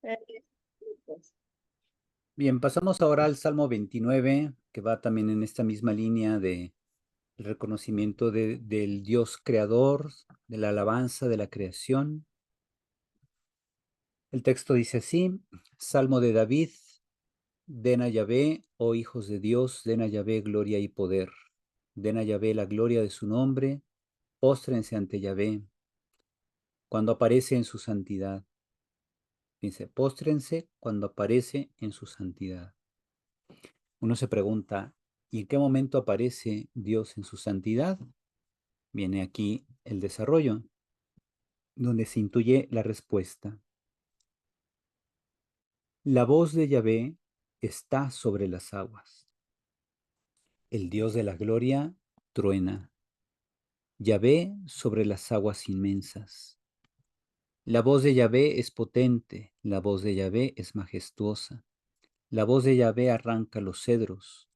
Eh, pues, Bien, pasamos ahora al Salmo 29, que va también en esta misma línea de el reconocimiento del Dios creador, de la alabanza de la creación. El texto dice así: Salmo de David, den a Yahvé, oh hijos de Dios, den a Yahvé gloria y poder. Den a Yahvé la gloria de su nombre, póstrense ante Yahvé cuando aparece en su santidad. Dice, póstrense cuando aparece en su santidad. Uno se pregunta, ¿y en qué momento aparece Dios en su santidad? Viene aquí el desarrollo, donde se intuye la respuesta. La voz de Yahvé está sobre las aguas. El Dios de la gloria truena. Yahvé sobre las aguas inmensas. La voz de Yahvé es potente, la voz de Yahvé es majestuosa. La voz de Yahvé arranca los cedros.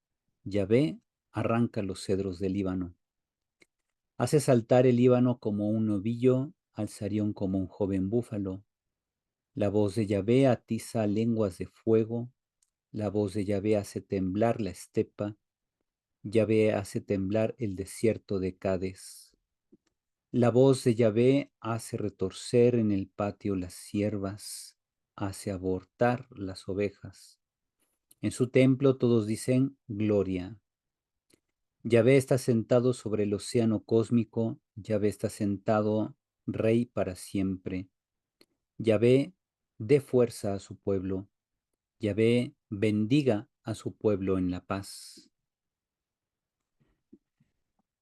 Yahvé arranca los cedros del Líbano. Hace saltar el Líbano como un novillo, al Sarión como un joven búfalo. La voz de Yahvé atiza lenguas de fuego. La voz de Yahvé hace temblar la estepa. Yahvé hace temblar el desierto de Cades. La voz de Yahvé hace retorcer en el patio las ciervas, hace abortar las ovejas. En su templo todos dicen gloria. Yahvé está sentado sobre el océano cósmico, Yahvé está sentado rey para siempre. Yahvé dé fuerza a su pueblo, Yahvé bendiga a su pueblo en la paz.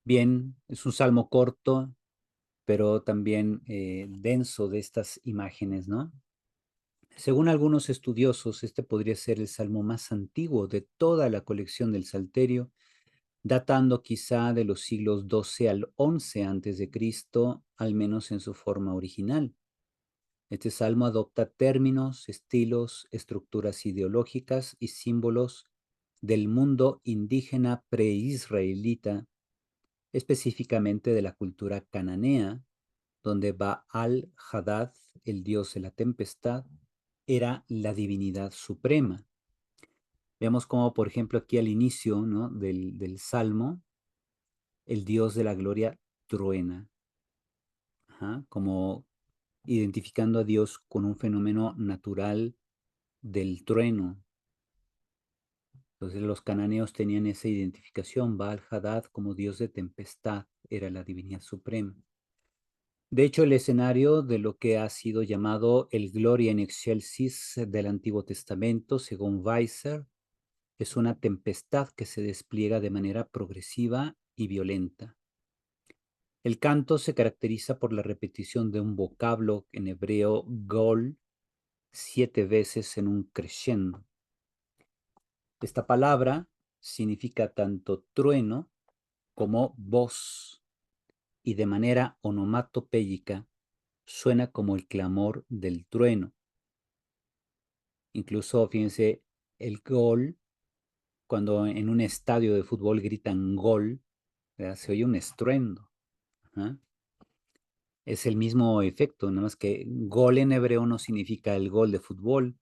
Bien, es un salmo corto, pero también denso de estas imágenes, ¿no? Según algunos estudiosos, este podría ser el salmo más antiguo de toda la colección del Salterio, datando quizá de los siglos XII al XI antes de Cristo, al menos en su forma original. Este salmo adopta términos, estilos, estructuras ideológicas y símbolos del mundo indígena preisraelita, específicamente de la cultura cananea, donde Baal-Hadad, el dios de la tempestad, era la divinidad suprema. Vemos como, por ejemplo, aquí al inicio, ¿no?, del Salmo, el Dios de la gloria truena, como identificando a Dios con un fenómeno natural del trueno. Entonces los cananeos tenían esa identificación, Baal-Hadad como Dios de tempestad, era la divinidad suprema. De hecho, el escenario de lo que ha sido llamado el Gloria in Excelsis del Antiguo Testamento, según Weiser, es una tempestad que se despliega de manera progresiva y violenta. El canto se caracteriza por la repetición de un vocablo en hebreo gol 7 veces en un crescendo. Esta palabra significa tanto trueno como voz y de manera onomatopéyica suena como el clamor del trueno. Incluso, fíjense, el gol, cuando en un estadio de fútbol gritan gol, ¿verdad?, se oye un estruendo. ¿Ah? Es el mismo efecto, nada más que gol en hebreo no significa el gol de fútbol,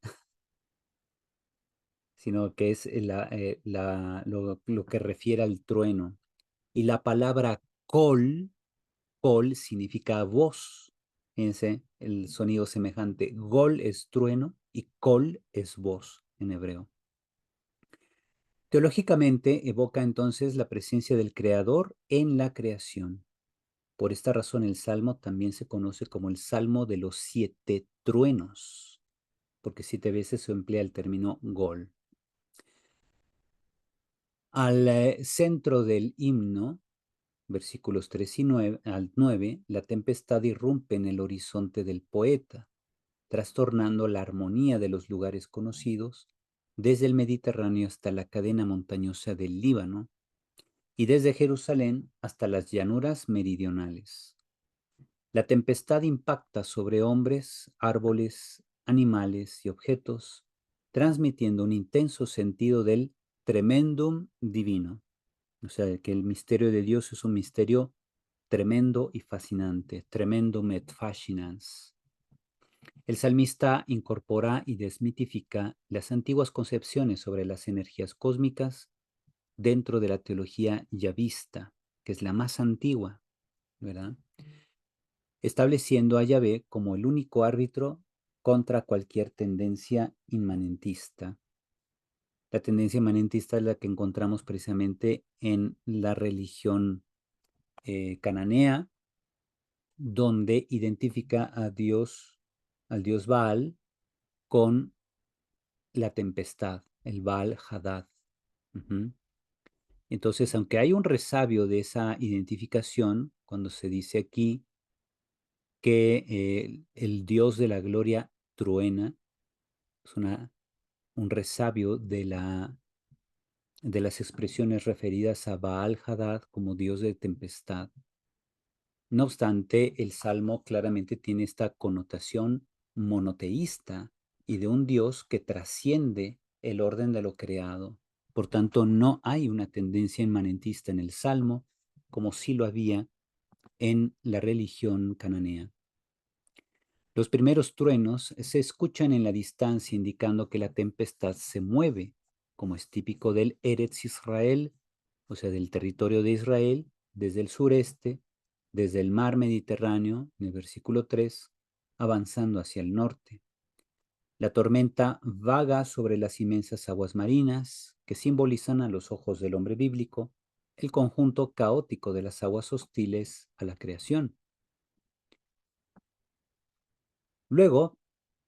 sino que es lo que refiere al trueno. Y la palabra kol significa voz. Fíjense, el sonido semejante. Gol es trueno y kol es voz en hebreo. Teológicamente evoca entonces la presencia del Creador en la creación. Por esta razón el Salmo también se conoce como el Salmo de los 7 truenos, porque 7 veces se emplea el término gol. Al centro del himno, versículos 3 y 9, al 9, la tempestad irrumpe en el horizonte del poeta, trastornando la armonía de los lugares conocidos, desde el Mediterráneo hasta la cadena montañosa del Líbano y desde Jerusalén hasta las llanuras meridionales. La tempestad impacta sobre hombres, árboles, animales y objetos, transmitiendo un intenso sentido del tremendum divino. O sea, que el misterio de Dios es un misterio tremendo y fascinante, tremendum et fascinans. El salmista incorpora y desmitifica las antiguas concepciones sobre las energías cósmicas dentro de la teología yavista, que es la más antigua, ¿verdad? Estableciendo a Yahvé como el único árbitro contra cualquier tendencia inmanentista. La tendencia inmanentista es la que encontramos precisamente en la religión cananea, donde identifica a Dios, al dios Baal, con la tempestad, el Baal Hadad. Entonces, aunque hay un resabio de esa identificación, cuando se dice aquí que el Dios de la gloria truena, es un resabio de las expresiones referidas a Baal Hadad como Dios de tempestad. No obstante, el Salmo claramente tiene esta connotación monoteísta y de un Dios que trasciende el orden de lo creado. Por tanto, no hay una tendencia inmanentista en el Salmo, como sí lo había en la religión cananea. Los primeros truenos se escuchan en la distancia, indicando que la tempestad se mueve, como es típico del Eretz Israel, o sea, del territorio de Israel, desde el sureste, desde el mar Mediterráneo, en el versículo 3, avanzando hacia el norte. La tormenta vaga sobre las inmensas aguas marinas, que simbolizan a los ojos del hombre bíblico el conjunto caótico de las aguas hostiles a la creación. Luego,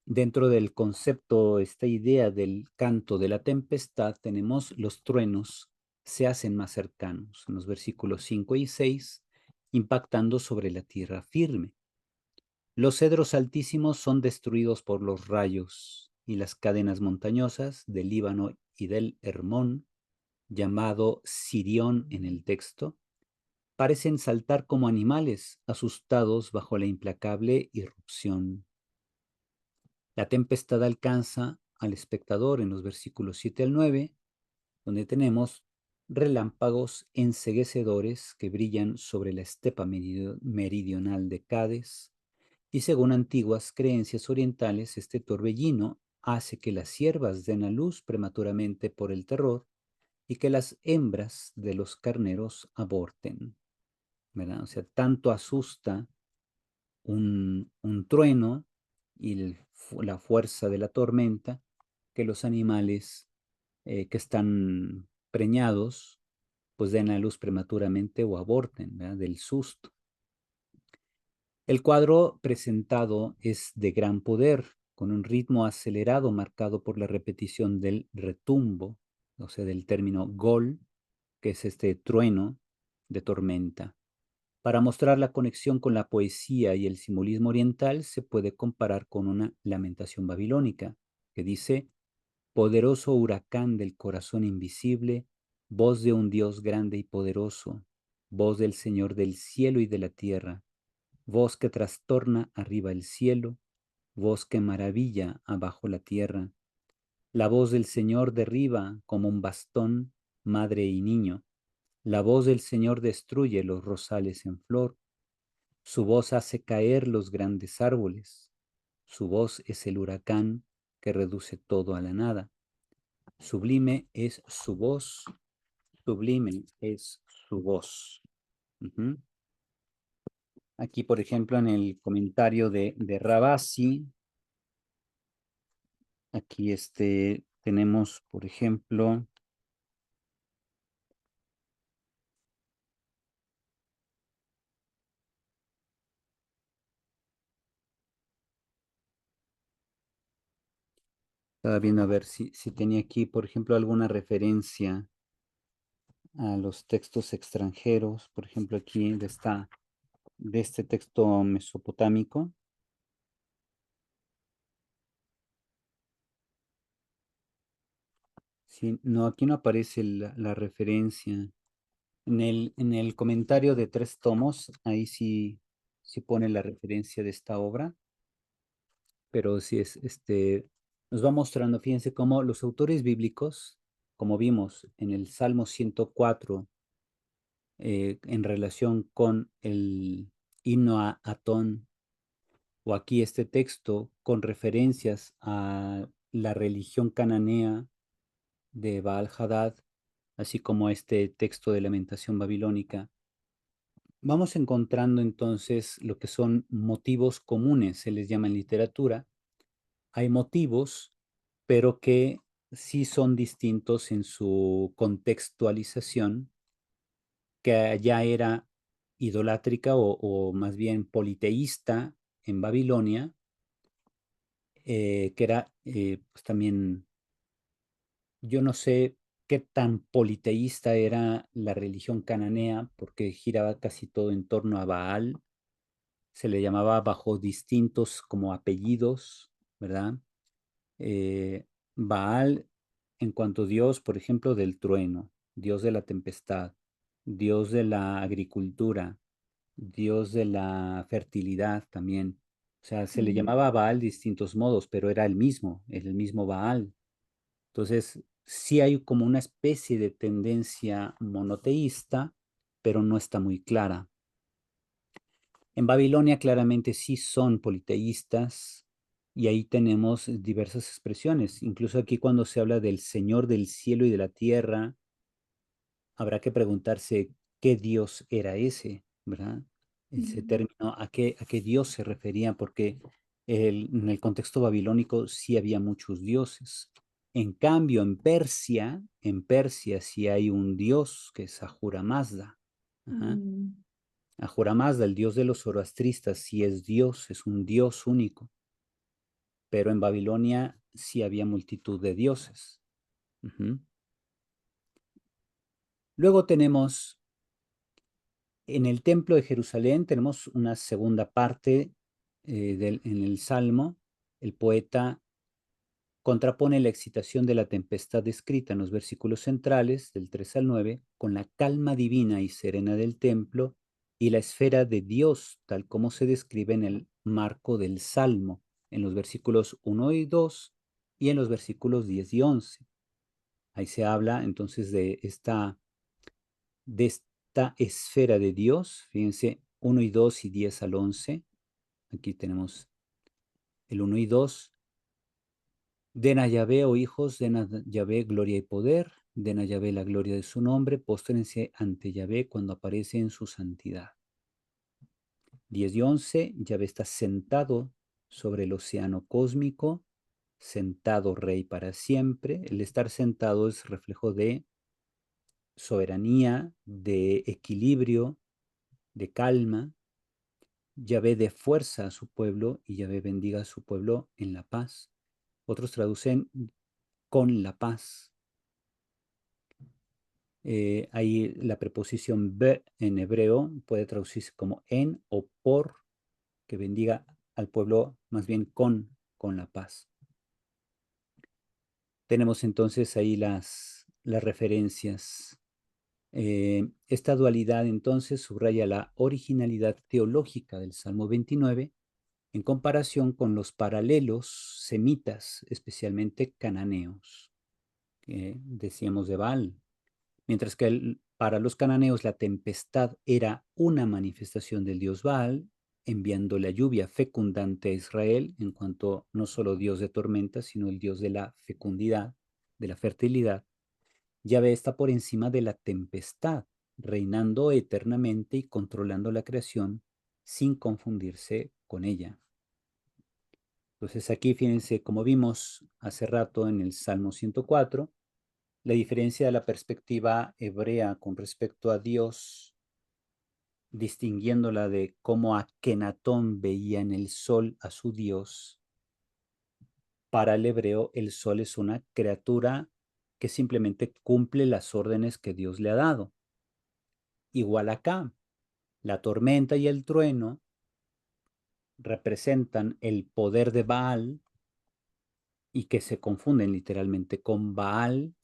dentro del concepto, esta idea del canto de la tempestad, tenemos los truenos se hacen más cercanos, en los versículos 5 y 6, impactando sobre la tierra firme. Los cedros altísimos son destruidos por los rayos, y las cadenas montañosas del Líbano y del Hermón, llamado Sirión en el texto, parecen saltar como animales asustados bajo la implacable irrupción. La tempestad alcanza al espectador en los versículos 7 al 9, donde tenemos relámpagos enceguecedores que brillan sobre la estepa meridional de Cádiz, y según antiguas creencias orientales, este torbellino hace que las ciervas den a luz prematuramente por el terror y que las hembras de los carneros aborten, ¿verdad? O sea, tanto asusta un trueno y la fuerza de la tormenta, que los animales que están preñados, pues den a luz prematuramente o aborten, ¿verdad? Del susto. El cuadro presentado es de gran poder, con un ritmo acelerado marcado por la repetición del retumbo, o sea, del término gol, que es este trueno de tormenta. Para mostrar la conexión con la poesía y el simbolismo oriental, se puede comparar con una lamentación babilónica, que dice: poderoso huracán del corazón invisible, voz de un Dios grande y poderoso, voz del Señor del cielo y de la tierra, voz que trastorna arriba el cielo, voz que maravilla abajo la tierra. La voz del Señor derriba como un bastón madre y niño. La voz del Señor destruye los rosales en flor. Su voz hace caer los grandes árboles. Su voz es el huracán que reduce todo a la nada. Sublime es su voz, sublime es su voz. Aquí, por ejemplo, en el comentario de Rabasi, aquí tenemos, por ejemplo, estaba viendo a ver si tenía aquí, por ejemplo, alguna referencia a los textos extranjeros, por ejemplo, aquí de este texto mesopotámico. Sí, no, aquí no aparece la referencia. En el comentario de 3 tomos, ahí sí pone la referencia de esta obra, pero sí nos va mostrando, fíjense cómo los autores bíblicos, como vimos en el Salmo 104, en relación con el himno a Atón, o aquí este texto con referencias a la religión cananea de Baal-Hadad, así como este texto de lamentación babilónica, vamos encontrando entonces lo que son motivos comunes, se les llama en literatura. Hay motivos, pero que sí son distintos en su contextualización, que ya era idolátrica o más bien politeísta en Babilonia, que era pues también, yo no sé qué tan politeísta era la religión cananea, porque giraba casi todo en torno a Baal, se le llamaba bajo distintos como apellidos, ¿verdad? Baal en cuanto Dios, por ejemplo, del trueno, Dios de la tempestad, Dios de la agricultura, Dios de la fertilidad también. O sea, se le Mm, llamaba Baal distintos modos, pero era el mismo Baal. Entonces, sí hay como una especie de tendencia monoteísta, pero no está muy clara. En Babilonia claramente sí son politeístas y ahí tenemos diversas expresiones. Incluso aquí cuando se habla del Señor del cielo y de la tierra, habrá que preguntarse qué Dios era ese, ¿verdad? Ese mm, término, a qué Dios se refería, porque en el contexto babilónico sí había muchos dioses. En cambio, en Persia sí hay un dios que es Ahura Mazda. Ajá. mm, Ahura Mazda, el dios de los zoroastristas, sí es Dios, es un Dios único, pero en Babilonia sí había multitud de dioses. Ujú. Luego tenemos en el Templo de Jerusalén, tenemos una segunda parte en el Salmo. El poeta contrapone la excitación de la tempestad descrita en los versículos centrales, del 3 al 9, con la calma divina y serena del templo y la esfera de Dios, tal como se describe en el marco del Salmo, en los versículos 1 y 2 y en los versículos 10 y 11. Ahí se habla entonces de esta esfera de Dios, fíjense, 1 y 2 y 10 al 11. Aquí tenemos el 1 y 2. Den a Yahvé, oh hijos, den a Yahvé gloria y poder, den a Yahvé la gloria de su nombre, póstrense ante Yahvé cuando aparece en su santidad. 10 y 11, Yahvé está sentado sobre el océano cósmico, sentado rey para siempre. El estar sentado es reflejo de soberanía, de equilibrio, de calma. Yahvé dé fuerza a su pueblo y Yahvé bendiga a su pueblo en la paz. Otros traducen con la paz. Ahí la preposición be en hebreo puede traducirse como en o por, que bendiga al pueblo más bien con la paz. Tenemos entonces ahí las referencias. Esta dualidad entonces subraya la originalidad teológica del Salmo 29 en comparación con los paralelos semitas, especialmente cananeos, que decíamos de Baal. Mientras que para los cananeos la tempestad era una manifestación del dios Baal, enviando la lluvia fecundante a Israel, en cuanto no solo dios de tormentas, sino el dios de la fecundidad, de la fertilidad. Yahvé está por encima de la tempestad, reinando eternamente y controlando la creación sin confundirse con ella. Entonces aquí fíjense, como vimos hace rato en el Salmo 104, la diferencia de la perspectiva hebrea con respecto a Dios, distinguiéndola de cómo Akenatón veía en el sol a su Dios. Para el hebreo, el sol es una criatura que simplemente cumple las órdenes que Dios le ha dado. Igual acá, la tormenta y el trueno representan el poder de Baal y que se confunden literalmente con Baal,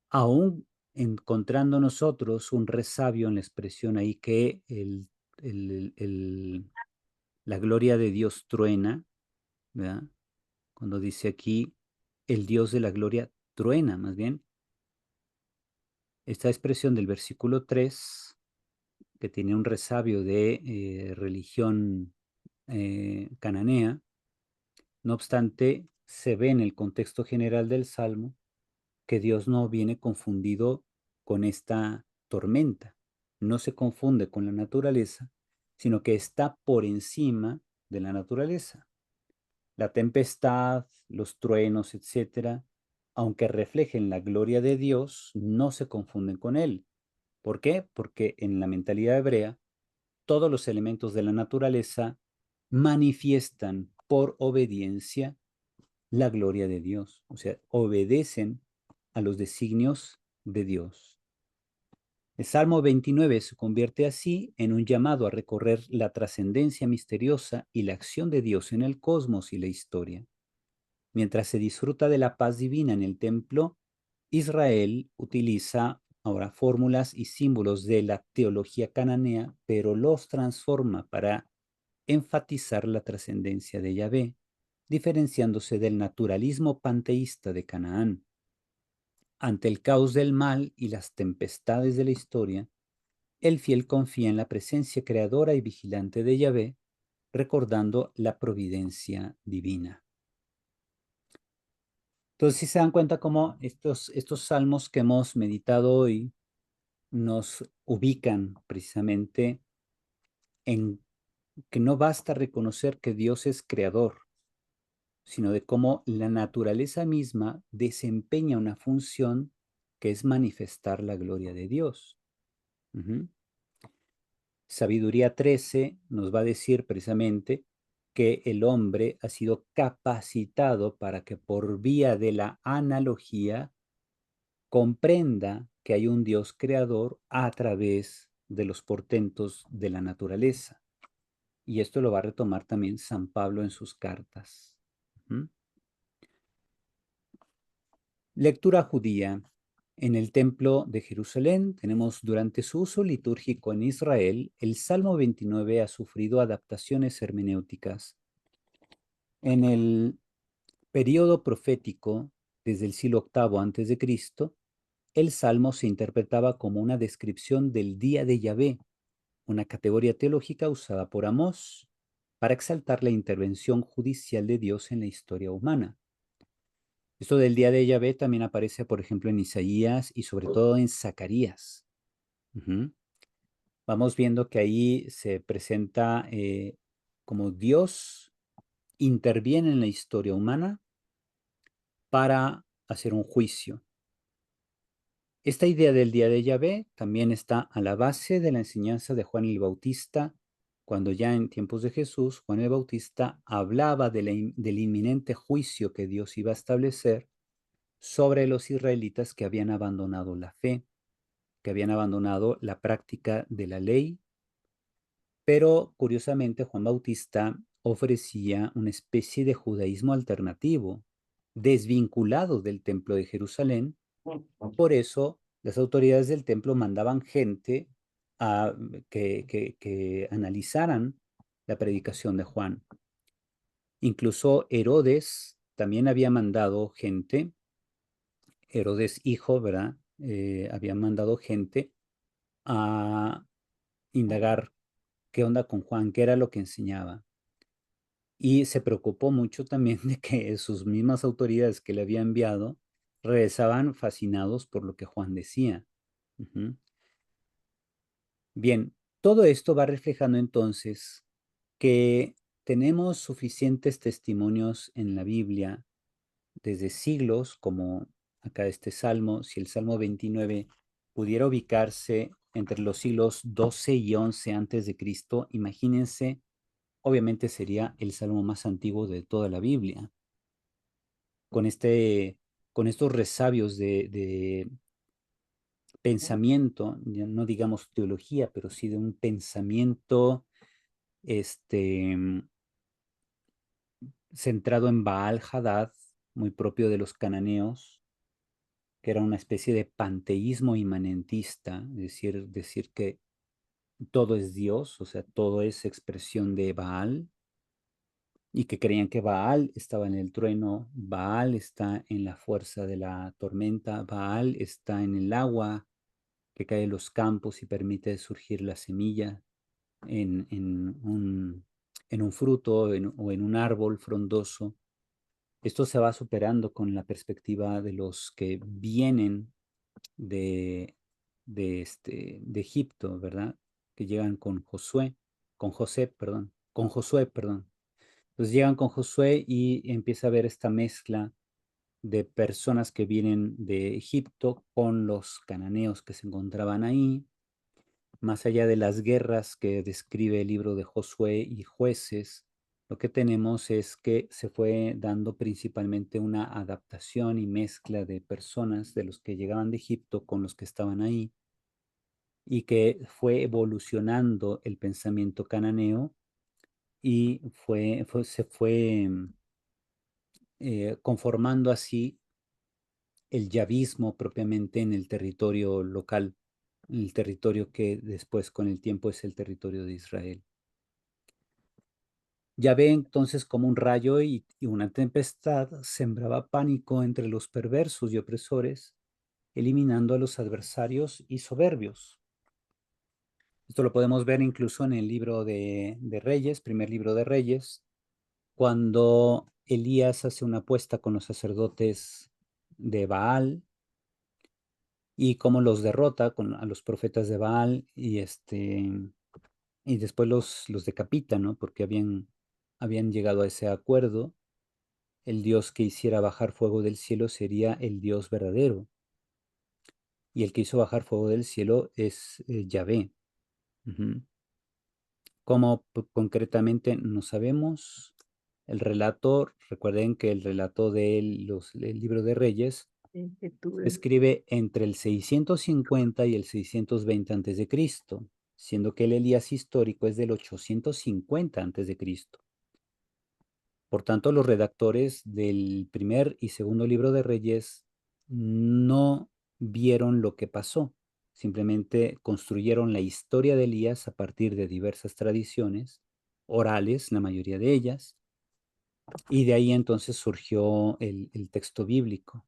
aún encontrando nosotros un resabio en la expresión ahí que el- el- la gloria de Dios truena, ¿verdad? Cuando dice aquí, el Dios de la gloria truena, más bien, esta expresión del versículo 3 que tiene un resabio de religión cananea. No obstante, se ve en el contexto general del Salmo que Dios no viene confundido con esta tormenta, no se confunde con la naturaleza, sino que está por encima de la naturaleza. La tempestad, los truenos, etcétera, aunque reflejen la gloria de Dios, no se confunden con él. ¿Por qué? Porque en la mentalidad hebrea, todos los elementos de la naturaleza manifiestan por obediencia la gloria de Dios, o sea, obedecen a los designios de Dios. El Salmo 29 se convierte así en un llamado a recorrer la trascendencia misteriosa y la acción de Dios en el cosmos y la historia. Mientras se disfruta de la paz divina en el templo, Israel utiliza ahora fórmulas y símbolos de la teología cananea, pero los transforma para enfatizar la trascendencia de Yahvé, diferenciándose del naturalismo panteísta de Canaán. Ante el caos del mal y las tempestades de la historia, el fiel confía en la presencia creadora y vigilante de Yahvé, recordando la providencia divina. Entonces, si se dan cuenta cómo estos salmos que hemos meditado hoy nos ubican precisamente en que no basta reconocer que Dios es creador, sino de cómo la naturaleza misma desempeña una función que es manifestar la gloria de Dios. Uh-huh. Sabiduría 13 nos va a decir precisamente que el hombre ha sido capacitado para que por vía de la analogía comprenda que hay un Dios creador a través de los portentos de la naturaleza. Y esto lo va a retomar también San Pablo en sus cartas. Uh-huh. Lectura judía. En el templo de Jerusalén tenemos durante su uso litúrgico en Israel, el Salmo 29 ha sufrido adaptaciones hermenéuticas. En el periodo profético, desde el siglo VIII a.C., el Salmo se interpretaba como una descripción del día de Yahvé, una categoría teológica usada por Amós para exaltar la intervención judicial de Dios en la historia humana. Esto del día de Yahvé también aparece, por ejemplo, en Isaías y sobre todo en Zacarías. Uh-huh. Vamos viendo que ahí se presenta como Dios interviene en la historia humana para hacer un juicio. Esta idea del día de Yahvé también está a la base de la enseñanza de Juan el Bautista, cuando ya en tiempos de Jesús, Juan el Bautista hablaba del inminente juicio que Dios iba a establecer sobre los israelitas que habían abandonado la fe, que habían abandonado la práctica de la ley. Pero curiosamente Juan Bautista ofrecía una especie de judaísmo alternativo, desvinculado del templo de Jerusalén. Por eso las autoridades del templo mandaban gente a que analizaran la predicación de Juan. Incluso Herodes también había mandado gente, Herodes hijo, ¿verdad? Había mandado gente a indagar qué onda con Juan, qué era lo que enseñaba. Y se preocupó mucho también de que sus mismas autoridades que le había enviado regresaban fascinados por lo que Juan decía. Uh-huh. Bien, todo esto va reflejando entonces que tenemos suficientes testimonios en la Biblia desde siglos, como acá este salmo, si el Salmo 29 pudiera ubicarse entre los siglos 12 y 11 antes de Cristo, imagínense, obviamente sería el salmo más antiguo de toda la Biblia, con, con estos resabios de pensamiento, ya no digamos teología, pero sí de un pensamiento este, centrado en Baal Hadad, muy propio de los cananeos, que era una especie de panteísmo inmanentista, es decir que todo es Dios, o sea, todo es expresión de Baal, y que creían que Baal estaba en el trueno, Baal está en la fuerza de la tormenta, Baal está en el agua que cae en los campos y permite surgir la semilla en en un fruto o en un árbol frondoso. Esto se va superando con la perspectiva de los que vienen de, de Egipto, ¿verdad? Que llegan con Josué, perdón. Entonces llegan con Josué y empieza a haber esta mezcla de personas que vienen de Egipto con los cananeos que se encontraban ahí, más allá de las guerras que describe el libro de Josué y Jueces. Lo que tenemos es que se fue dando principalmente una adaptación y mezcla de personas de los que llegaban de Egipto con los que estaban ahí, y que fue evolucionando el pensamiento cananeo y se fue conformando así el yavismo propiamente en el territorio local, en el territorio que después con el tiempo es el territorio de Israel. Yahvé entonces, como un rayo y una tempestad, sembraba pánico entre los perversos y opresores, eliminando a los adversarios y soberbios. Esto lo podemos ver incluso en el libro de Reyes, primer libro de Reyes, cuando Elías hace una apuesta con los sacerdotes de Baal y cómo los derrota a los profetas de Baal y después los decapita, ¿no? Porque habían llegado a ese acuerdo. El Dios que hiciera bajar fuego del cielo sería el Dios verdadero, y el que hizo bajar fuego del cielo es Yahvé. Ujú. ¿Cómo concretamente? No sabemos. El relato, recuerden que el relato del libro de Reyes escribe entre el 650 y el 620 antes de Cristo, siendo que el Elías histórico es del 850 antes de Cristo. Por tanto, los redactores del primer y segundo libro de Reyes no vieron lo que pasó, simplemente construyeron la historia de Elías a partir de diversas tradiciones orales, la mayoría de ellas, y de ahí entonces surgió el texto bíblico,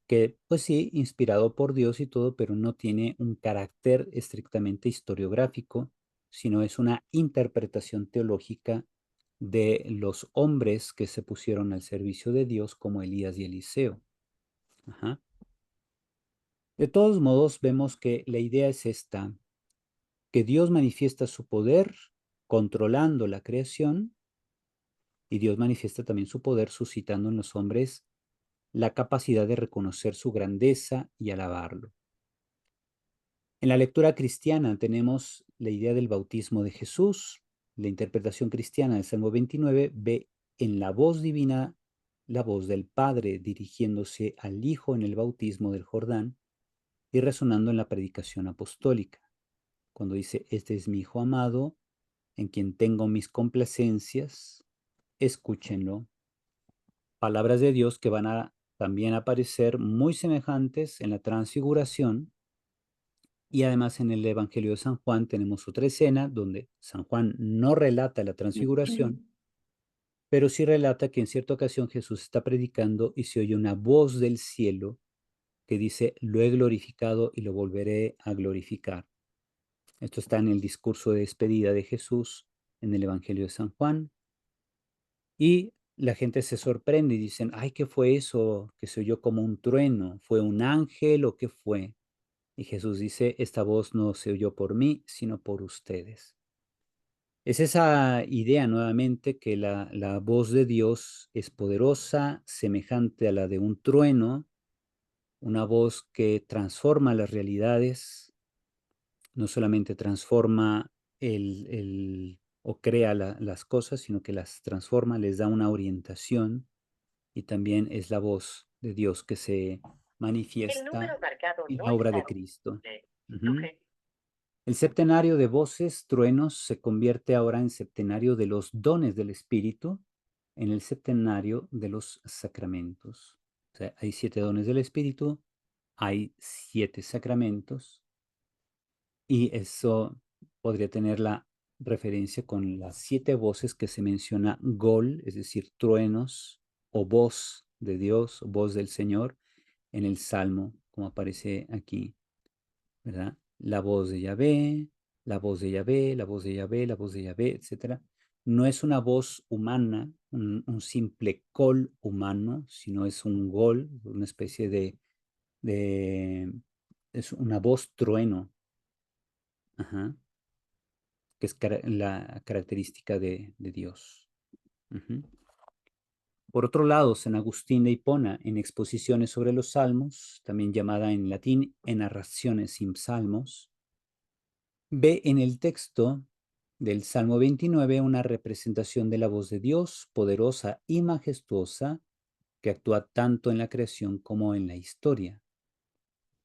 que pues sí, inspirado por Dios y todo, pero no tiene un carácter estrictamente historiográfico, sino es una interpretación teológica de los hombres que se pusieron al servicio de Dios, como Elías y Eliseo. Ajá. De todos modos, vemos que la idea es esta, que Dios manifiesta su poder controlando la creación, y Dios manifiesta también su poder suscitando en los hombres la capacidad de reconocer su grandeza y alabarlo. En la lectura cristiana tenemos la idea del bautismo de Jesús. La interpretación cristiana del Salmo 29 ve en la voz divina la voz del Padre dirigiéndose al Hijo en el bautismo del Jordán y resonando en la predicación apostólica, cuando dice: este es mi Hijo amado, en quien tengo mis complacencias, escúchenlo. Palabras de Dios que van a también aparecer muy semejantes en la transfiguración. Y además en el Evangelio de San Juan tenemos otra escena donde San Juan no relata la transfiguración, pero sí relata que en cierta ocasión Jesús está predicando y se oye una voz del cielo que dice: lo he glorificado y lo volveré a glorificar. Esto está en el discurso de despedida de Jesús en el Evangelio de San Juan. Y la gente se sorprende y dicen: ay, ¿qué fue eso que se oyó como un trueno? ¿Fue un ángel o qué fue? Y Jesús dice: esta voz no se oyó por mí, sino por ustedes. Es esa idea nuevamente que la voz de Dios es poderosa, semejante a la de un trueno, una voz que transforma las realidades, no solamente transforma o crea las cosas, sino que las transforma, les da una orientación, y también es la voz de Dios que se manifiesta en la obra de Cristo. Ujú. El septenario de voces, truenos, se convierte ahora en septenario de los dones del Espíritu, en el septenario de los sacramentos. O sea, hay 7 dones del Espíritu, hay 7 sacramentos, y eso podría tener la referencia con las 7 voces que se menciona gol, es decir, truenos, o voz de Dios, o voz del Señor, en el Salmo, como aparece aquí, ¿verdad? La voz de Yahvé, la voz de Yahvé, la voz de Yahvé, la voz de Yahvé, etcétera. no es una voz humana, un simple call humano, sino es un gol, una especie es una voz trueno, ajá, que es la característica de Dios. Ujú. Por otro lado, San Agustín de Hipona, en exposiciones sobre los salmos, también llamada en latín Enarraciones in Psalmos, ve en el texto del Salmo 29 una representación de la voz de Dios, poderosa y majestuosa, que actúa tanto en la creación como en la historia.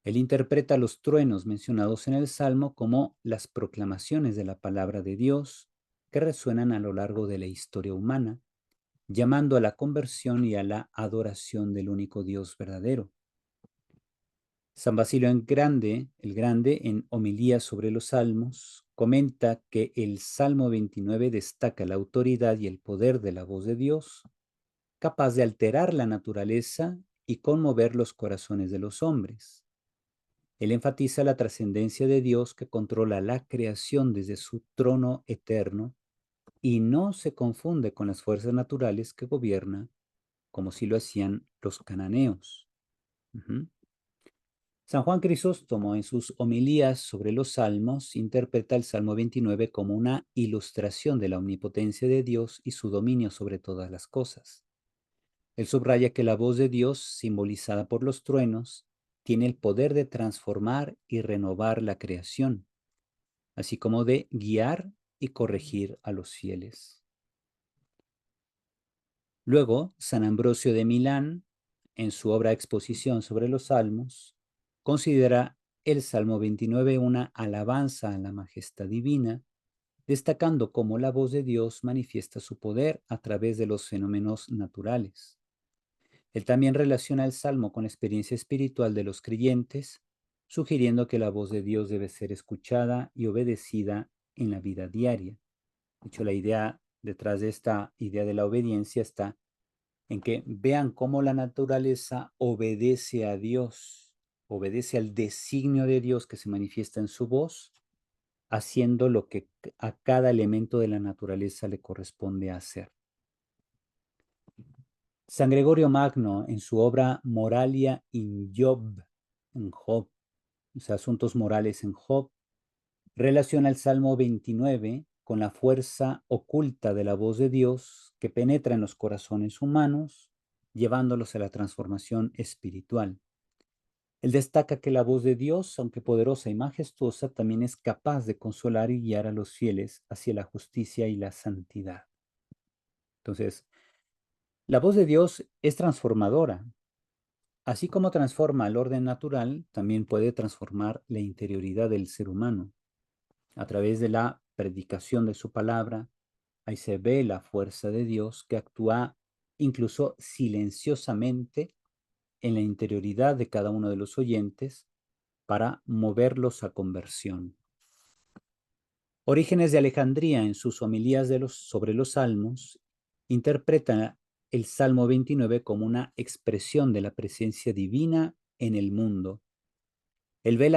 Él interpreta los truenos mencionados en el Salmo como las proclamaciones de la palabra de Dios que resuenan a lo largo de la historia humana, llamando a la conversión y a la adoración del único Dios verdadero. San Basilio el Grande, en homilía sobre los salmos, comenta que el Salmo 29 destaca la autoridad y el poder de la voz de Dios, capaz de alterar la naturaleza y conmover los corazones de los hombres. Él enfatiza la trascendencia de Dios que controla la creación desde su trono eterno y no se confunde con las fuerzas naturales que gobierna, como si lo hacían los cananeos. Uh-huh. San Juan Crisóstomo, en sus homilías sobre los salmos, interpreta el Salmo 29 como una ilustración de la omnipotencia de Dios y su dominio sobre todas las cosas. Él subraya que la voz de Dios, simbolizada por los truenos, tiene el poder de transformar y renovar la creación, así como de guiar y corregir a los fieles. Luego, San Ambrosio de Milán, en su obra Exposición sobre los Salmos, considera el Salmo 29 una alabanza a la majestad divina, destacando cómo la voz de Dios manifiesta su poder a través de los fenómenos naturales. Él también relaciona el Salmo con la experiencia espiritual de los creyentes, sugiriendo que la voz de Dios debe ser escuchada y obedecida en la vida diaria. De hecho, la idea detrás de esta idea de la obediencia está en que vean cómo la naturaleza obedece a Dios, obedece al designio de Dios que se manifiesta en su voz, haciendo lo que a cada elemento de la naturaleza le corresponde hacer. San Gregorio Magno, en su obra Moralia in Job, en Job, o sea, asuntos morales en Job, relaciona el Salmo 29 con la fuerza oculta de la voz de Dios que penetra en los corazones humanos, llevándolos a la transformación espiritual. Él destaca que la voz de Dios, aunque poderosa y majestuosa, también es capaz de consolar y guiar a los fieles hacia la justicia y la santidad. Entonces, la voz de Dios es transformadora. Así como transforma el orden natural, también puede transformar la interioridad del ser humano. A través de la predicación de su palabra, ahí se ve la fuerza de Dios que actúa incluso silenciosamente en la interioridad de cada uno de los oyentes para moverlos a conversión. Orígenes de Alejandría, en sus homilías sobre los salmos, interpreta el Salmo 29 como una expresión de la presencia divina en el mundo. Él ve en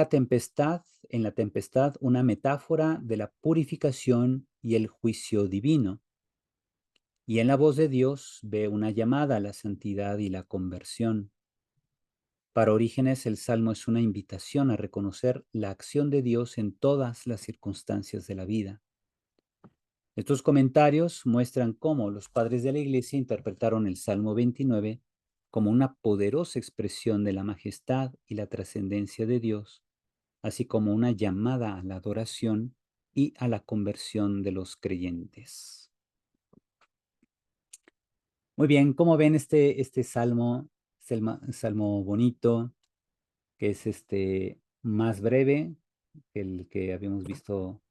la tempestad una metáfora de la purificación y el juicio divino, y en la voz de Dios ve una llamada a la santidad y la conversión. Para Orígenes, el Salmo es una invitación a reconocer la acción de Dios en todas las circunstancias de la vida. Estos comentarios muestran cómo los padres de la Iglesia interpretaron el Salmo 29 como una poderosa expresión de la majestad y la trascendencia de Dios, así como una llamada a la adoración y a la conversión de los creyentes. Muy bien, ¿cómo ven este salmo? Es el salmo bonito, que es más breve que el que habíamos visto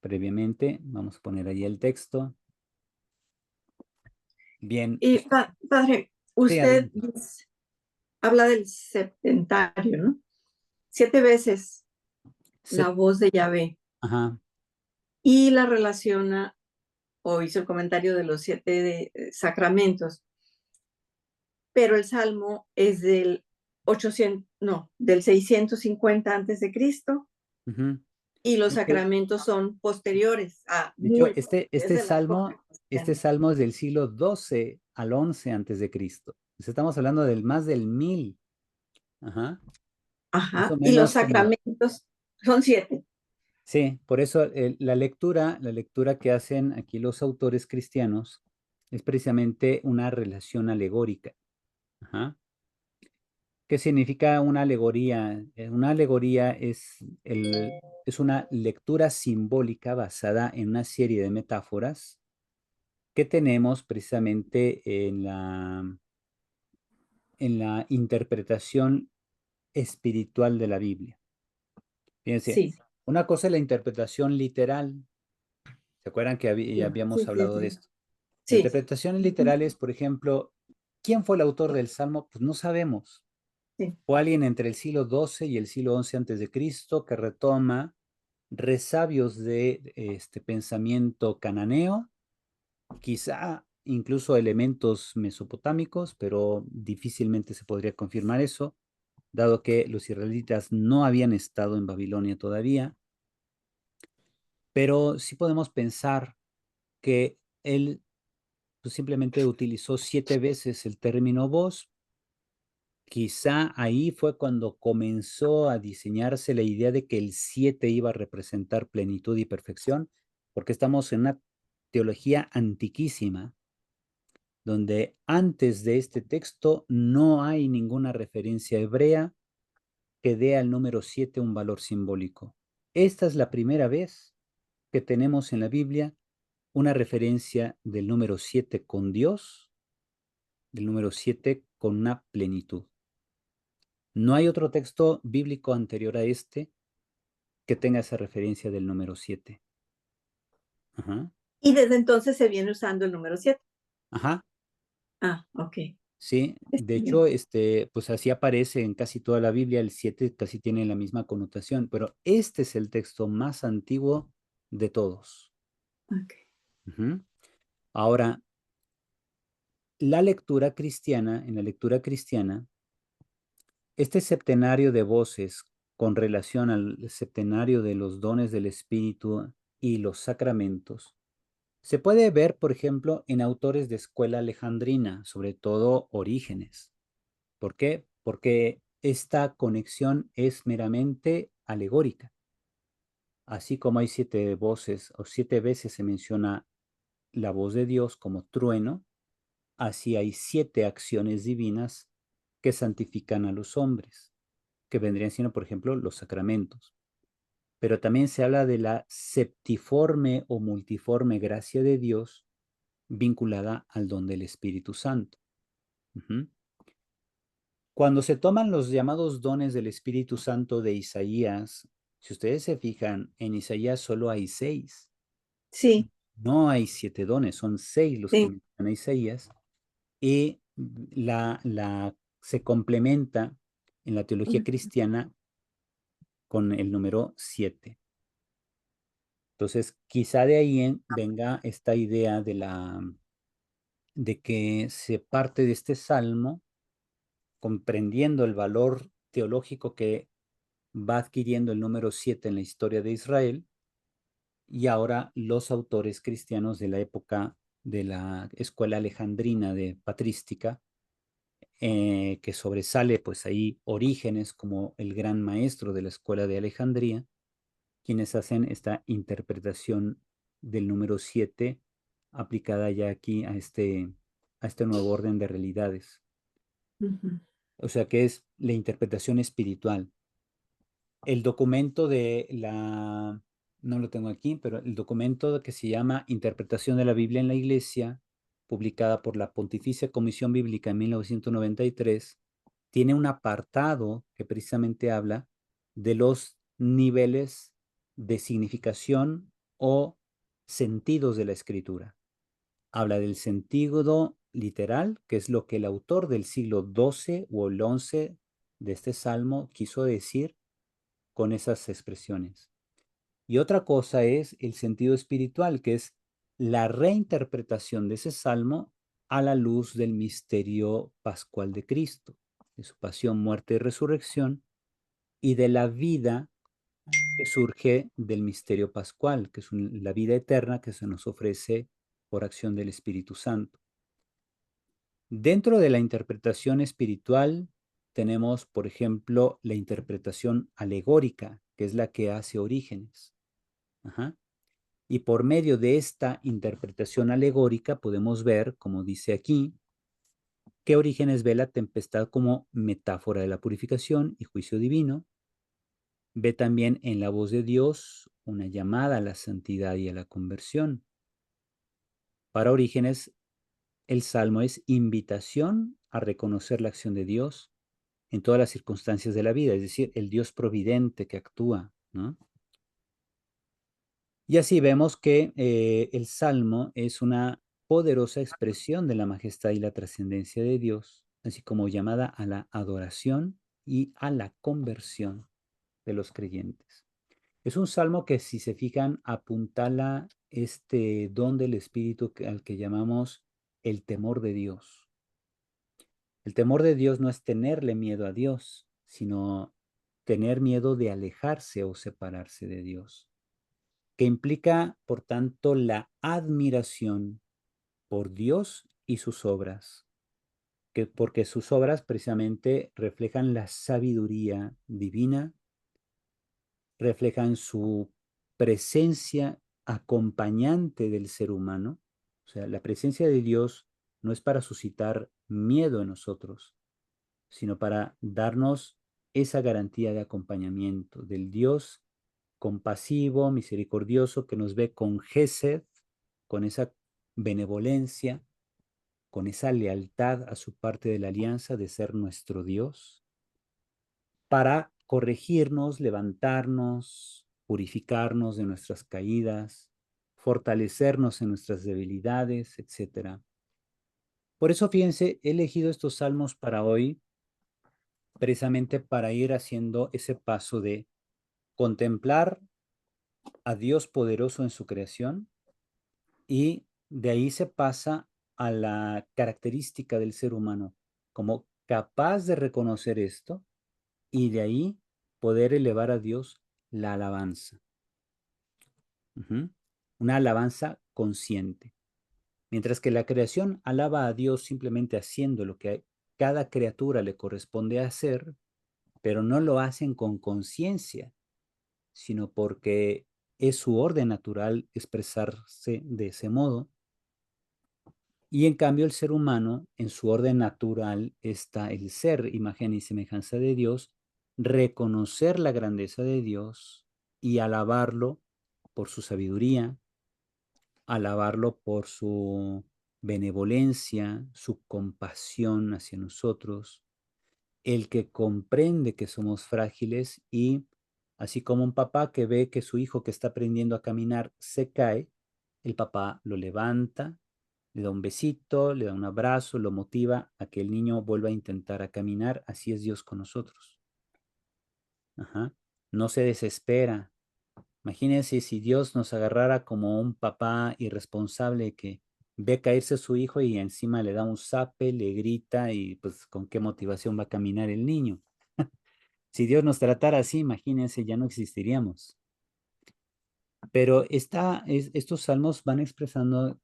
previamente. Vamos a poner ahí el texto. Bien. Padre, Sí, usted adelante. habla del septentario, ¿no? 7 veces la Se- voz de Yahvé Ajá. y la relaciona, o hizo el comentario de los 7 sacramentos, pero el Salmo es del 800, no, del 650 antes de Cristo. Ujú. Y los De hecho, sacramentos son posteriores, de hecho, muy posteriores de la época este cristiana. salmo es del siglo XII al XI antes de Cristo. Pues estamos hablando del más del 1000. Ajá. Más o Ajá. Y los menos como, sacramentos son 7. sí, por eso la lectura que hacen aquí los autores cristianos es precisamente una relación alegórica. Ajá. ¿Qué significa una alegoría? Una alegoría es una lectura simbólica basada en una serie de metáforas que tenemos precisamente en la interpretación espiritual de la Biblia. Fíjense, Sí, una cosa es la interpretación literal. ¿Se acuerdan que ya sí, habíamos sí, sí, hablado de sí. esto? La Sí. interpretación Ujú. literal es, por ejemplo, ¿quién fue el autor del Salmo? Pues no sabemos. Sí. Fue alguien entre el siglo XII y el siglo XI antes de Cristo que retoma resabios de este pensamiento cananeo, quizá incluso elementos mesopotámicos, pero difícilmente se podría confirmar eso, dado que los israelitas no habían estado en Babilonia todavía, pero sí podemos pensar que él pues, simplemente utilizó 7 veces el término voz. Quizá ahí fue cuando comenzó a diseñarse la idea de que el 7 iba a representar plenitud y perfección, porque estamos en una teología antiquísima, donde antes de este texto no hay ninguna referencia hebrea que dé al número 7 un valor simbólico. Esta es la primera vez que tenemos en la Biblia una referencia del número 7 con Dios, del número 7 con una plenitud. No hay otro texto bíblico anterior a este que tenga esa referencia del número 7. Ajá, Y desde entonces se viene usando el número 7. ajá, Ah, ok. sí. Está De hecho, bien. pues así aparece en casi toda la Biblia, el 7 casi tiene la misma connotación, pero este es el texto más antiguo de todos. Ok. Ujú. Ahora, la lectura cristiana, en la lectura cristiana, este septenario de voces con relación al septenario de los dones del Espíritu y los sacramentos, se puede ver, por ejemplo, en autores de escuela alejandrina, sobre todo Orígenes. ¿Por qué? Porque esta conexión es meramente alegórica. Así como hay 7 voces o 7 veces se menciona la voz de Dios como trueno, así hay 7 acciones divinas que santifican a los hombres, que vendrían siendo, por ejemplo, los sacramentos. Pero también se habla de la septiforme o multiforme gracia de Dios vinculada al don del Espíritu Santo. Ujú. Cuando se toman los llamados dones del Espíritu Santo de Isaías, si ustedes se fijan, en Isaías solo hay 6. Sí, No hay 7 dones, son 6 los que sí. menciona Isaías. Y se complementa en la teología Ujú. cristiana con el número 7. Entonces, quizá de ahí venga esta idea de que se parte de este salmo comprendiendo el valor teológico que va adquiriendo el número 7 en la historia de Israel, y ahora los autores cristianos de la época de la escuela alejandrina de patrística, que sobresale pues ahí Orígenes como el gran maestro de la escuela de Alejandría, quienes hacen esta interpretación del número 7 aplicada ya aquí a este nuevo orden de realidades. Ujú. O sea, que es la interpretación espiritual. El documento no lo tengo aquí, pero el documento que se llama Interpretación de la Biblia en la Iglesia, publicada por la Pontificia Comisión Bíblica en 1993, tiene un apartado que precisamente habla de los niveles de significación o sentidos de la escritura. Habla del sentido literal, que es lo que el autor del siglo XII o el XI de este salmo quiso decir con esas expresiones. Y otra cosa es el sentido espiritual, que es la reinterpretación de ese salmo a la luz del misterio pascual de Cristo, de su pasión, muerte y resurrección, y de la vida que surge del misterio pascual, que es la vida eterna que se nos ofrece por acción del Espíritu Santo. Dentro de la interpretación espiritual tenemos, por ejemplo, la interpretación alegórica, que es la que hace Orígenes. Ajá. Y por medio de esta interpretación alegórica podemos ver, como dice aquí, que Orígenes ve la tempestad como metáfora de la purificación y juicio divino. Ve también en la voz de Dios una llamada a la santidad y a la conversión. Para Orígenes, el Salmo es invitación a reconocer la acción de Dios en todas las circunstancias de la vida, es decir, el Dios providente que actúa, ¿no? Y así vemos que el Salmo es una poderosa expresión de la majestad y la trascendencia de Dios, así como llamada a la adoración y a la conversión de los creyentes. Es un salmo que, si se fijan, apuntala este don del Espíritu al que llamamos el temor de Dios. El temor de Dios no es tenerle miedo a Dios, sino tener miedo de alejarse o separarse de Dios, que implica, por tanto, la admiración por Dios y sus obras, porque sus obras precisamente reflejan la sabiduría divina, reflejan su presencia acompañante del ser humano. O sea, la presencia de Dios no es para suscitar miedo en nosotros, sino para darnos esa garantía de acompañamiento del Dios compasivo, misericordioso, que nos ve con gesed, con esa benevolencia, con esa lealtad a su parte de la alianza de ser nuestro Dios, para corregirnos, levantarnos, purificarnos de nuestras caídas, fortalecernos en nuestras debilidades, etcétera. Por eso, fíjense, he elegido estos salmos para hoy, precisamente para ir haciendo ese paso de contemplar a Dios poderoso en su creación, y de ahí se pasa a la característica del ser humano, como capaz de reconocer esto y de ahí poder elevar a Dios la alabanza. Una alabanza consciente. Mientras que la creación alaba a Dios simplemente haciendo lo que a cada criatura le corresponde hacer, pero no lo hacen con conciencia, sino porque es su orden natural expresarse de ese modo. Y en cambio el ser humano, en su orden natural, está el ser imagen y semejanza de Dios, reconocer la grandeza de Dios y alabarlo por su sabiduría, alabarlo por su benevolencia, su compasión hacia nosotros, el que comprende que somos frágiles y así como un papá que ve que su hijo que está aprendiendo a caminar se cae, el papá lo levanta, le da un besito, le da un abrazo, lo motiva a que el niño vuelva a intentar a caminar. Así es Dios con nosotros. Ajá. No se desespera. Imagínense si Dios nos agarrara como un papá irresponsable que ve caerse a su hijo y encima le da un zape, le grita y pues con qué motivación va a caminar el niño. Si Dios nos tratara así, imagínense, ya no existiríamos. Pero estos salmos van expresando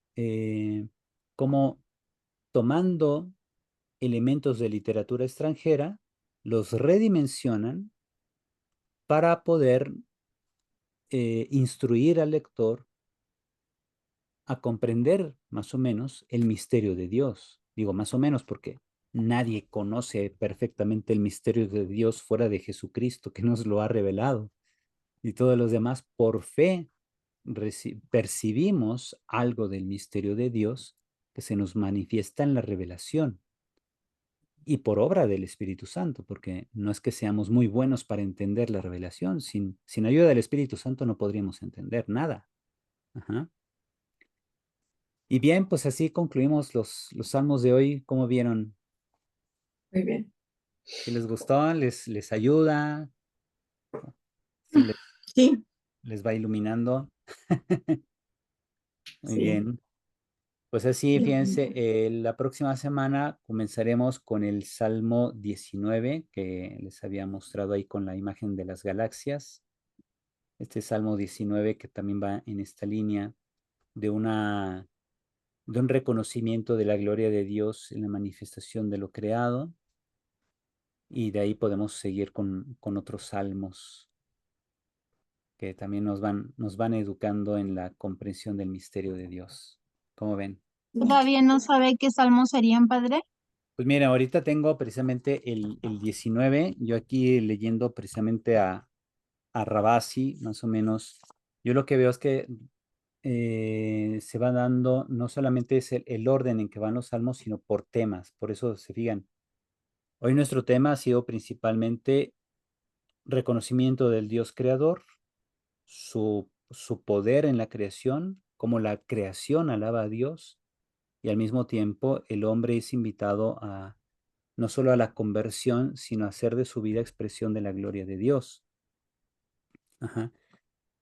cómo tomando elementos de literatura extranjera, los redimensionan para poder instruir al lector a comprender más o menos el misterio de Dios. Digo más o menos porque nadie conoce perfectamente el misterio de Dios fuera de Jesucristo, que nos lo ha revelado. Y todos los demás, por fe, percibimos algo del misterio de Dios que se nos manifiesta en la revelación y por obra del Espíritu Santo, porque no es que seamos muy buenos para entender la revelación, sin ayuda del Espíritu Santo no podríamos entender nada. Ajá. Y bien, pues así concluimos los salmos de hoy. ¿Cómo vieron? Muy bien. ¿Si les gustó? ¿Les ayuda? ¿Sí Sí, les va iluminando? Muy sí. bien. Pues así, fíjense, la próxima semana comenzaremos con el Salmo 19, que les había mostrado ahí con la imagen de las galaxias. este Salmo 19 que también va en esta línea de de un reconocimiento de la gloria de Dios en la manifestación de lo creado, y de ahí podemos seguir con otros salmos que también nos van educando en la comprensión del misterio de Dios. ¿Cómo ven? ¿Todavía no sabe qué salmos serían, padre? Pues mira, ahorita tengo precisamente el 19, yo aquí leyendo precisamente a Rabasi, más o menos. Yo lo que veo es que se va dando, no solamente es el orden en que van los salmos, sino por temas. Por eso se fijan. Hoy nuestro tema ha sido principalmente reconocimiento del Dios creador, su poder en la creación, cómo la creación alaba a Dios, y al mismo tiempo el hombre es invitado a no solo a la conversión, sino a hacer de su vida expresión de la gloria de Dios. Ajá.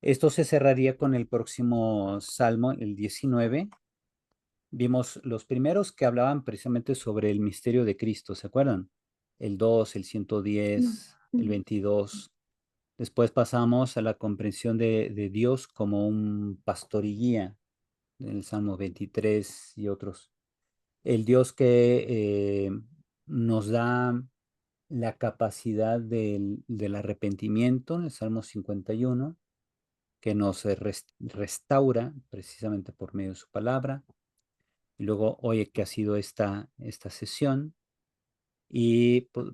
Esto se cerraría con el próximo salmo, el 19. Vimos los primeros que hablaban precisamente sobre el misterio de Cristo, ¿se acuerdan? El 2, el 110, el 22. Después pasamos a la comprensión de Dios como un pastor y guía, en el Salmo 23 y otros. El Dios que nos da la capacidad del arrepentimiento, en el Salmo 51, que nos restaura precisamente por medio de su palabra. Y luego, oye, que ha sido esta sesión. Y pues,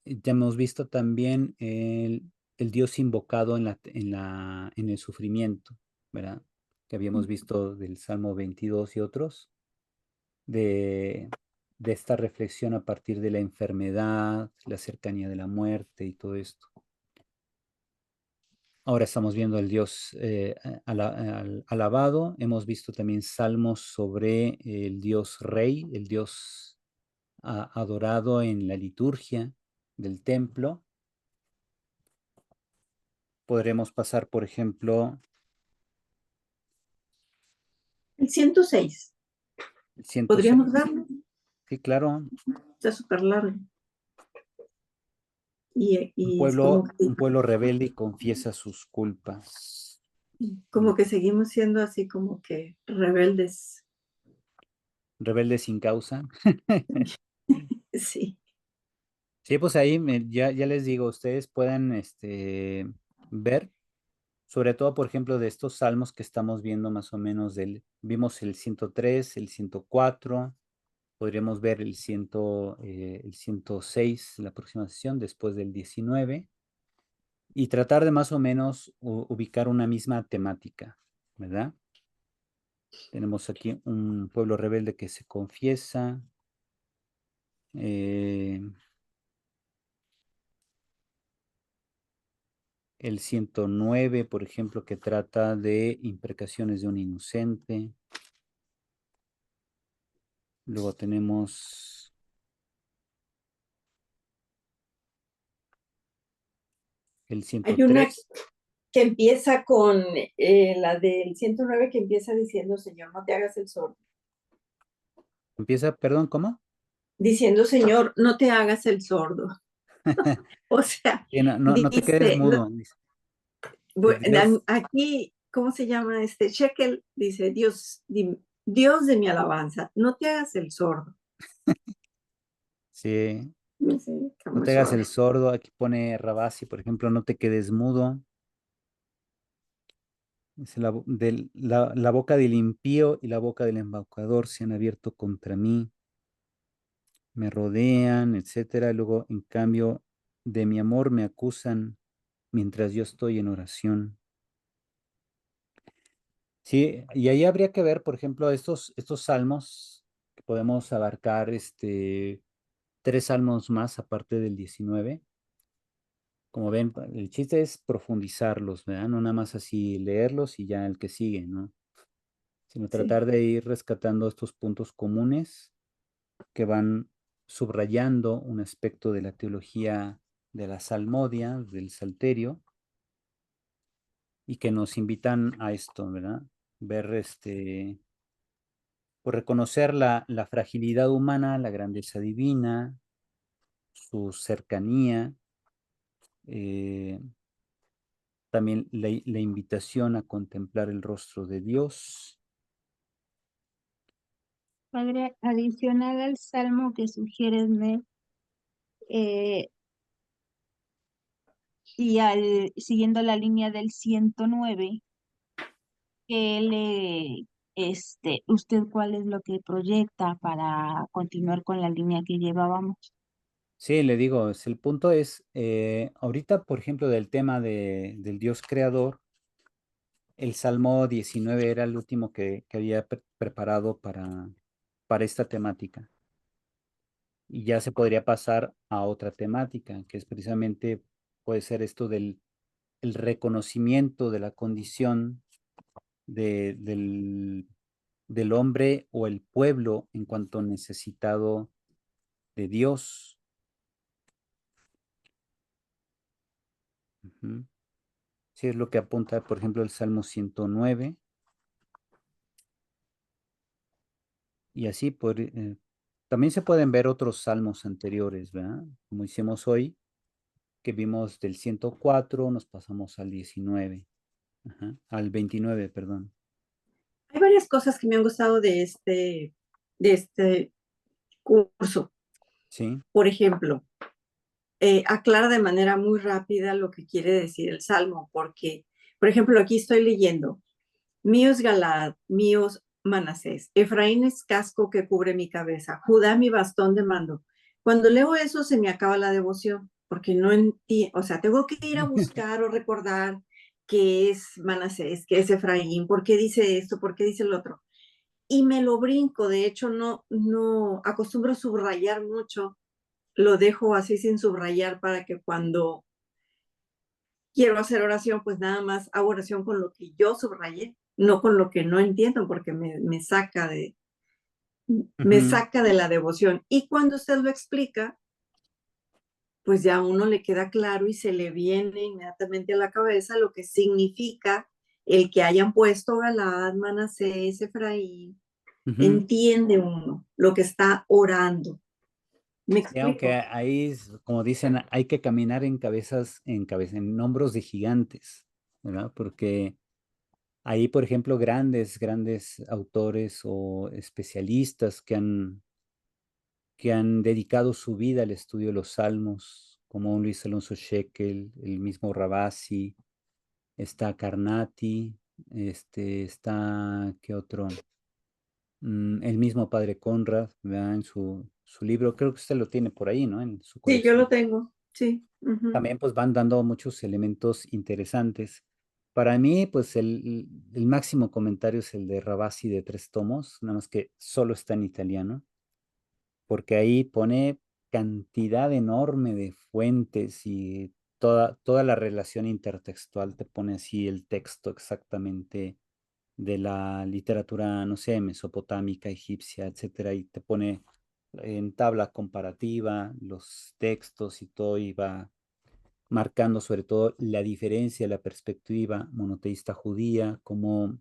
ya hemos visto también el Dios invocado en el sufrimiento, ¿verdad? Que habíamos visto del Salmo 22 y otros, de, de esta reflexión a partir de la enfermedad, la cercanía de la muerte y todo esto. Ahora estamos viendo al Dios alabado. Hemos visto también salmos sobre el Dios Rey, el Dios adorado en la liturgia del templo. Podremos pasar, por ejemplo, El 106. el 106. ¿Podríamos darlo? Sí, claro. Está súper largo. Y es Un pueblo rebelde y confiesa sus culpas. como que seguimos siendo así como que rebeldes. Rebelde sin causa. Sí. Sí, pues ahí ya les digo, ustedes pueden ver, sobre todo, por ejemplo, de estos salmos que estamos viendo más o menos vimos el 103, el 104, podríamos ver el 106 la próxima sesión, después del 19, y tratar de más o menos ubicar una misma temática, ¿verdad? Tenemos aquí un pueblo rebelde que se confiesa. eh, el 109, por ejemplo, que trata de imprecaciones de un inocente. Luego tenemos el Hay una 103. que empieza con la del 109 que empieza diciendo, Señor, no te hagas el sordo. Empieza, perdón, ¿cómo? Diciendo, Señor, no te hagas el sordo. O sea, No te quedes dice, mudo. Dios, aquí, ¿cómo se llama este? Shekel dice, Dios, Dios de mi alabanza, no te hagas el sordo. sí, Sí, no como te hagas el suave. sordo. Aquí pone Rabasi, por ejemplo, no te quedes mudo. Dice, la boca del impío y la boca del embaucador se han abierto contra mí, me rodean, etcétera. Luego, en cambio, de mi amor me acusan mientras yo estoy en oración. Sí, y ahí habría que ver, por ejemplo, estos salmos, que podemos abarcar tres salmos más aparte del 19. Como ven, el chiste es profundizarlos, ¿verdad? No nada más así leerlos y ya el que sigue, ¿no? Sino Sí. tratar de ir rescatando estos puntos comunes que van subrayando un aspecto de la teología de la salmodia, del salterio, y que nos invitan a esto, ¿verdad? Ver por reconocer la fragilidad humana, la grandeza divina, su cercanía, eh, También la invitación a contemplar el rostro de Dios. Padre, adicional al salmo que sugieres leer, y siguiendo la línea del 109, que ¿usted cuál es lo que proyecta para continuar con la línea que llevábamos? Sí, le digo, el punto es, ahorita, por ejemplo, del tema del Dios creador, el Salmo 19 era el último que había preparado para esta temática. Y ya se podría pasar a otra temática, que es precisamente, puede ser esto el reconocimiento de la condición del hombre o el pueblo en cuanto necesitado de Dios. Ujú. Sí, es lo que apunta, por ejemplo, el Salmo 109. Y así también se pueden ver otros salmos anteriores, ¿verdad? Como hicimos hoy, que vimos del 104, nos pasamos al 19, al 29, perdón. Hay varias cosas que me han gustado de este curso. Sí. Por ejemplo, aclara de manera muy rápida lo que quiere decir el Salmo, porque, por ejemplo, aquí estoy leyendo, mío es Galaad, mío es Manasés, Efraín es casco que cubre mi cabeza, Judá mi bastón de mando. Cuando leo eso se me acaba la devoción, porque no entiendo, o sea, tengo que ir a buscar o recordar qué es Manasés, qué es Efraín, por qué dice esto, por qué dice el otro. Y me lo brinco, de hecho no acostumbro subrayar mucho, lo dejo así sin subrayar para que cuando quiero hacer oración, pues nada más hago oración con lo que yo subrayé, no con lo que no entiendo, porque me Ujú, saca de la devoción. Y cuando usted lo explica, pues ya a uno le queda claro y se le viene inmediatamente a la cabeza lo que significa el que hayan puesto Galaad, Manasés, Efraín. ujú. Entiende uno lo que está orando. ¿Me Sí, aunque explico? ahí, como dicen, hay que caminar en hombros de gigantes, ¿verdad? Porque ahí, por ejemplo, grandes autores o especialistas que han dedicado su vida al estudio de los salmos, como un Luis Alonso Shekel, el mismo Rabasi, está Carnati, ¿qué otro? El mismo padre Conrad, ¿verdad? En su libro, creo que usted lo tiene por ahí, ¿no? En su Sí, yo lo colección. tengo, sí. Ujú. También pues van dando muchos elementos interesantes. Para mí, pues el máximo comentario es el de Rabasi de 3 tomos, nada más que solo está en italiano, porque ahí pone cantidad enorme de fuentes y toda la relación intertextual te pone así el texto exactamente de la literatura, no sé, mesopotámica, egipcia, etcétera, y te pone en tabla comparativa los textos y todo, y va marcando sobre todo la diferencia, la perspectiva monoteísta judía, cómo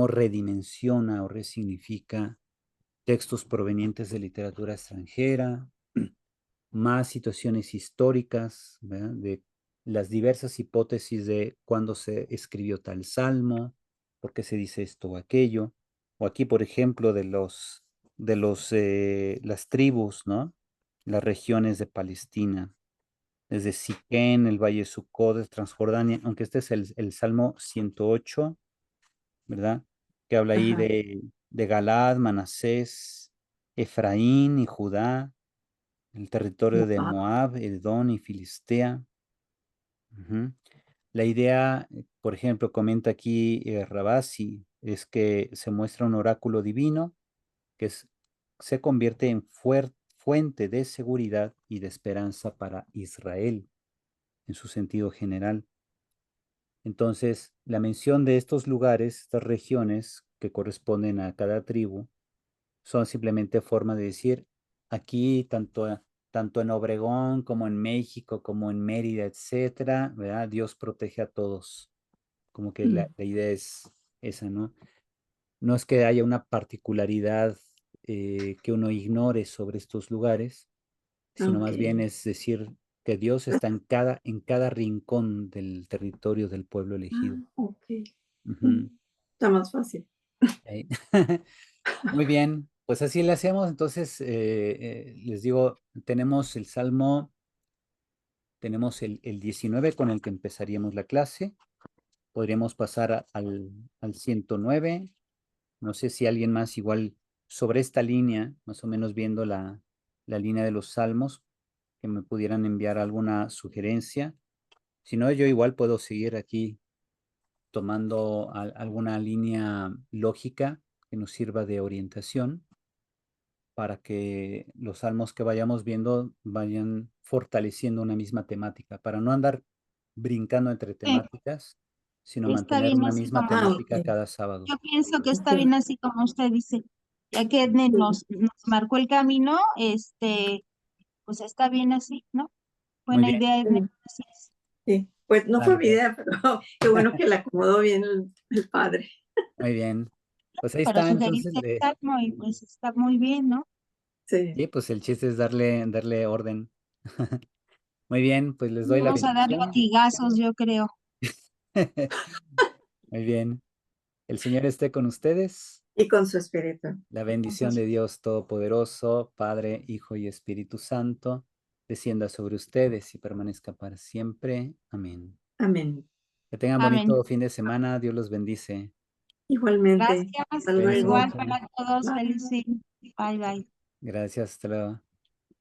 redimensiona o resignifica textos provenientes de literatura extranjera, más situaciones históricas, ¿verdad? De las diversas hipótesis de cuándo se escribió tal salmo, por qué se dice esto o aquello, o aquí, por ejemplo, las tribus, ¿no? Las regiones de Palestina, desde Siquén, el Valle de Sucot, Transjordania, aunque este es el Salmo 108, ¿verdad? Que habla ahí Ajá. de Galaad, Manasés, Efraín y Judá, el territorio de Moab. Moab, Edom y Filistea. Ujú. La idea, por ejemplo, comenta aquí Rabasi, es que se muestra un oráculo divino que se convierte en fuente de seguridad y de esperanza para Israel en su sentido general. Entonces, la mención de estos lugares, estas regiones que corresponden a cada tribu, son simplemente forma de decir, aquí tanto en Obregón como en México, como en Mérida, etcétera, ¿verdad? Dios protege a todos. Como que la, Mm. la idea es esa, ¿no? No es que haya una particularidad que uno ignore sobre estos lugares, sino Ok. más bien es decir, que Dios está en cada rincón del territorio del pueblo elegido. Ok. Ujú. Está más fácil. Ahí. Muy bien, pues así le hacemos. Entonces, les digo, tenemos el Salmo, tenemos el 19 con el que empezaríamos la clase. Podríamos pasar al 109. No sé si alguien más igual sobre esta línea, más o menos viendo la línea de los salmos, que me pudieran enviar alguna sugerencia. Si no, yo igual puedo seguir aquí tomando alguna línea lógica que nos sirva de orientación para que los salmos que vayamos viendo vayan fortaleciendo una misma temática, para no andar brincando entre temáticas, sino Está mantener bien una así misma como, temática Ok. cada sábado. yo pienso que está Ok. bien así como usted dice, ya que nos marcó el camino, pues está bien así, ¿no? Muy Buena bien, idea, Sí. así es. Sí. Pues no fue sale mi pues. idea, pero qué bueno que la acomodó bien el padre. Muy bien. Pues ahí Pero está, entonces, sugeriste el salmo y pues está muy bien, ¿no? Sí. sí, pues el chiste es darle orden. Muy bien, pues les doy la Vamos a dar bendición. latigazos, yo creo. Muy bien. El Señor esté con ustedes. Y con su espíritu. La bendición de Dios Todopoderoso, Padre, Hijo y Espíritu Santo, descienda sobre ustedes y permanezca para siempre. Amén. Amén. Que tengan Amén. bonito fin de semana. Dios los bendice. Igualmente. Gracias. Hasta Cuídense luego. Igual mucho. para todos. Bye. Feliz. Bye, bye. Gracias. Hasta luego.